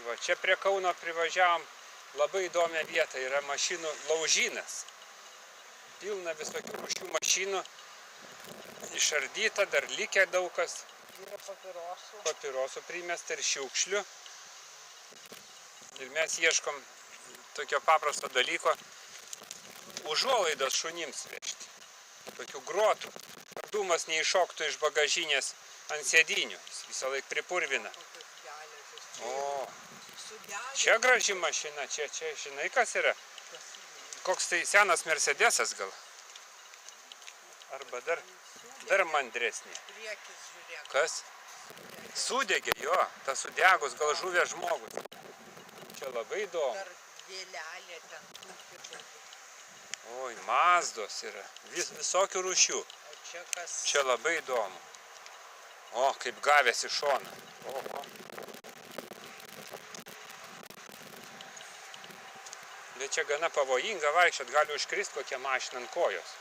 Va, čia prie Kauno privažiavom labai įdomią vietą, yra mašinų laužynas. Pilna visokių rūšių mašinų, išardyta, dar likę daug kas. Yra papirosų. Papirosų primesta ir šiukšlių. Ir mes ieškom tokio paprasto dalyko, užuolaidos šunims vežti. Tokių grotų. Dūmas neiššoktų iš bagažinės ant sėdynių. Jis visą laiką pripurvina. O, čia graži mašina, čia, žinai kas yra? Koks tai senas Mercedesas gal? Arba dar mandresnė. Priekis, žiūrėk. Kas? Sudegė, jo, tas sudegus, gal žuvė žmogus. Čia labai įdomu. Dar vėlelė ten tūkį. Oi, Mazdos yra, visokių rūšių. O čia kas? Čia labai įdomu. O, kaip gavęs į šoną. Oho. Bet čia gana pavojinga vaikščiot, gali užkrist kokią mašiną ant kojos.